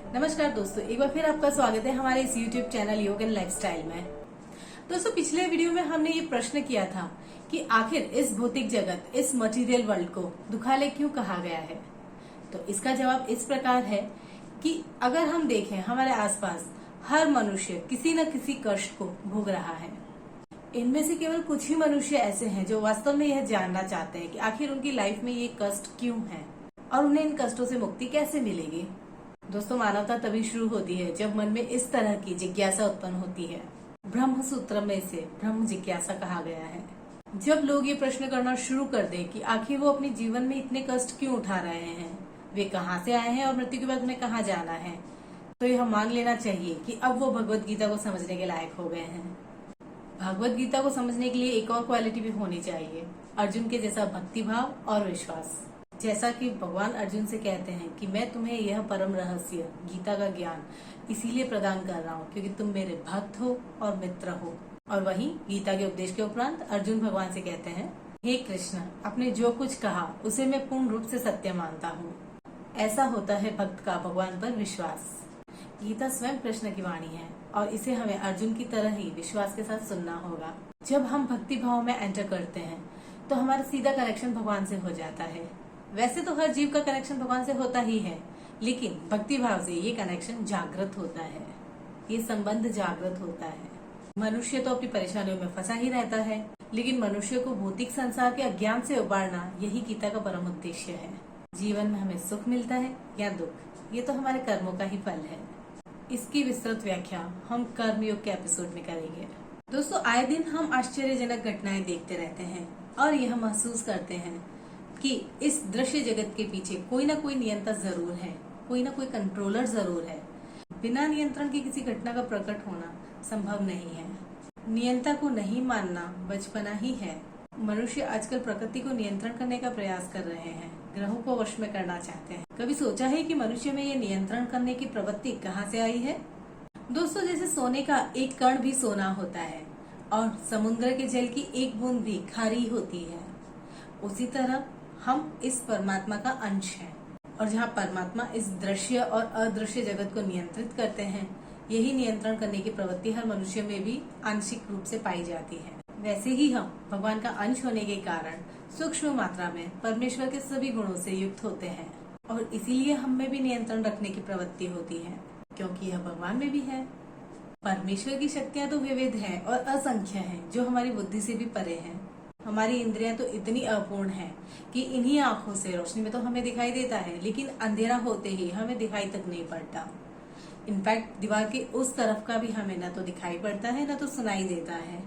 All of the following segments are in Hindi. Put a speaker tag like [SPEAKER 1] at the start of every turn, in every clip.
[SPEAKER 1] नमस्कार दोस्तों, एक बार फिर आपका स्वागत है हमारे इस YouTube चैनल योग एंड लाइफस्टाइल में। दोस्तों, पिछले वीडियो में हमने ये प्रश्न किया था कि आखिर इस भौतिक जगत, इस मटेरियल वर्ल्ड को दुखालय क्यों कहा गया है। तो इसका जवाब इस प्रकार है कि अगर हम देखें हमारे आसपास हर मनुष्य किसी न किसी कष्ट को भोग रहा है। इनमें से केवल कुछ ही मनुष्य ऐसे हैं जो वास्तव में यह जानना चाहते हैं कि आखिर उनकी लाइफ में ये कष्ट क्यों है और उन्हें इन कष्टों से मुक्ति कैसे मिलेगी। दोस्तों, मानवता तभी शुरू होती है जब मन में इस तरह की जिज्ञासा उत्पन्न होती है। ब्रह्म सूत्र में इसे ब्रह्म जिज्ञासा कहा गया है। जब लोग ये प्रश्न करना शुरू कर दें कि आखिर वो अपने जीवन में इतने कष्ट क्यों उठा रहे हैं, वे कहाँ से आए हैं और मृत्यु के बाद उन्हें कहाँ जाना है, तो यह मान लेना चाहिए कि अब वो भगवत गीता को समझने के लायक हो गए हैं। भगवत गीता को समझने के लिए एक और क्वालिटी भी होनी चाहिए, अर्जुन के जैसा भक्ति भाव और विश्वास। जैसा कि भगवान अर्जुन से कहते हैं कि मैं तुम्हें यह परम रहस्य गीता का ज्ञान इसीलिए प्रदान कर रहा हूँ क्योंकि तुम मेरे भक्त हो और मित्र हो। और वहीं गीता के उपदेश के उपरांत अर्जुन भगवान से कहते हैं, हे कृष्ण, आपने जो कुछ कहा उसे मैं पूर्ण रूप से सत्य मानता हूँ। ऐसा होता है भक्त का भगवान पर विश्वास। गीता स्वयं कृष्ण की वाणी है और इसे हमें अर्जुन की तरह ही विश्वास के साथ सुनना होगा। जब हम भक्ति भाव में एंटर करते हैं तो हमारा सीधा कनेक्शन भगवान से हो जाता है। वैसे तो हर जीव का कनेक्शन भगवान से होता ही है, लेकिन भक्ति भाव से ये कनेक्शन जागृत होता है, ये संबंध जागृत होता है। मनुष्य तो अपनी परेशानियों में फंसा ही रहता है, लेकिन मनुष्य को भौतिक संसार के अज्ञान से उबारना यही गीता का परम उद्देश्य है। जीवन में हमें सुख मिलता है या दुख, ये तो हमारे कर्मों का ही फल है। इसकी विस्तृत व्याख्या हम कर्मयोग के एपिसोड में करेंगे। दोस्तों, आए दिन हम आश्चर्यजनक घटनाएं देखते रहते हैं और यह महसूस करते हैं कि इस दृश्य जगत के पीछे कोई ना कोई नियंत्रक जरूर है, कोई ना कोई कंट्रोलर जरूर है। बिना नियंत्रण के किसी घटना का प्रकट होना संभव नहीं है। नियंता को नहीं मानना बचपना ही है। मनुष्य आजकल प्रकृति को नियंत्रण करने का प्रयास कर रहे हैं, ग्रहों को वश में करना चाहते हैं। कभी सोचा है कि मनुष्य में ये नियंत्रण करने की प्रवृत्ति कहाँ से आई है? दोस्तों, जैसे सोने का एक कण भी सोना होता है और समुद्र के जल की एक बूंद भी खारी होती है, उसी तरह हम इस परमात्मा का अंश हैं। और जहाँ परमात्मा इस दृश्य और अदृश्य जगत को नियंत्रित करते हैं, यही नियंत्रण करने की प्रवृत्ति हर मनुष्य में भी आंशिक रूप से पाई जाती है। वैसे ही हम भगवान का अंश होने के कारण सूक्ष्म मात्रा में परमेश्वर के सभी गुणों से युक्त होते हैं और इसीलिए हम में भी नियंत्रण रखने की प्रवृत्ति होती है, क्योंकि यह भगवान में भी है। परमेश्वर की शक्तियाँ तो विविध है और असंख्य है, जो हमारी बुद्धि से भी परे है। हमारी इंद्रियां तो इतनी अपूर्ण है कि इन्हीं आंखों से रोशनी में तो हमें दिखाई देता है, लेकिन अंधेरा होते ही हमें दिखाई तक नहीं पड़ता। इनफैक्ट दीवार के उस तरफ का भी हमें न तो दिखाई पड़ता है न तो सुनाई देता है।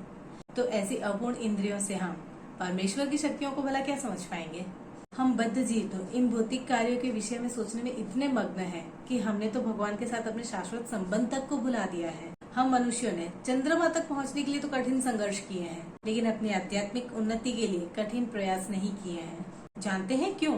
[SPEAKER 1] तो ऐसी अपूर्ण इंद्रियों से हम परमेश्वर की शक्तियों को भला क्या समझ पाएंगे। हम बद्ध जीव तो इन भौतिक कार्यों के विषय में सोचने में इतने मग्न है कि हमने तो भगवान के साथ अपने शाश्वत संबंध तक को भुला दिया है। हम मनुष्यों ने चंद्रमा तक पहुंचने के लिए तो कठिन संघर्ष किए हैं, लेकिन अपनी आध्यात्मिक उन्नति के लिए कठिन प्रयास नहीं किए हैं। जानते हैं क्यों?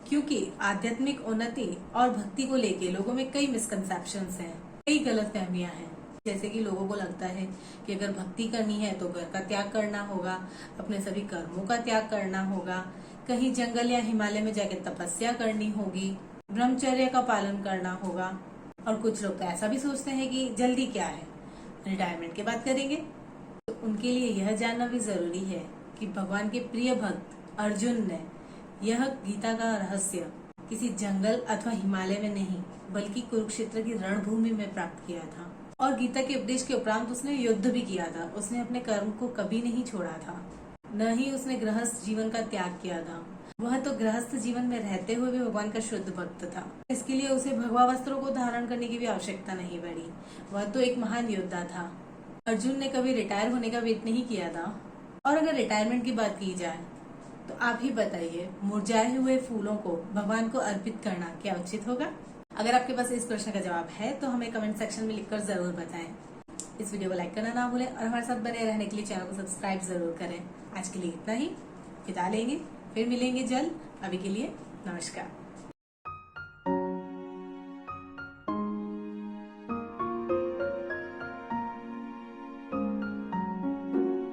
[SPEAKER 1] क्योंकि आध्यात्मिक उन्नति और भक्ति को लेके लोगों में कई मिसकंसेप्शंस हैं, कई गलतफहमियां हैं। जैसे कि लोगों को लगता है कि अगर भक्ति करनी है तो घर का त्याग करना होगा, अपने सभी कर्मों का त्याग करना होगा, कहीं जंगल या हिमालय में जाके तपस्या करनी होगी, ब्रह्मचर्य का पालन करना होगा। और कुछ लोग तो ऐसा भी सोचते हैं कि जल्दी क्या है, रिटायरमेंट के बाद करेंगे। तो उनके लिए यह जानना भी जरूरी है कि भगवान के प्रिय भक्त अर्जुन ने यह गीता का रहस्य किसी जंगल अथवा हिमालय में नहीं, बल्कि कुरुक्षेत्र की रणभूमि में प्राप्त किया था। और गीता के उपदेश के उपरांत उसने युद्ध भी किया था। उसने अपने कर्म को कभी नहीं छोड़ा था, न ही उसने गृहस्थ जीवन का त्याग किया था। वह तो गृहस्थ जीवन में रहते हुए भी भगवान का शुद्ध भक्त था। इसके लिए उसे भगवा वस्त्रों को धारण करने की भी आवश्यकता नहीं पड़ी। वह तो एक महान योद्धा था। अर्जुन ने कभी रिटायर होने का वेट नहीं किया था। और अगर रिटायरमेंट की बात की जाए तो आप ही बताइए, मुरझाए हुए फूलों को भगवान को अर्पित करना क्या उचित होगा? अगर आपके पास इस प्रश्न का जवाब है तो हमें कमेंट सेक्शन में लिखकर जरूर बताएं। इस वीडियो को लाइक करना ना भूलें और हमारे साथ बने रहने के लिए चैनल को सब्सक्राइब जरूर करें। आज के लिए इतना ही, विदा लेंगे, फिर मिलेंगे जल्द। अभी के लिए नमस्कार।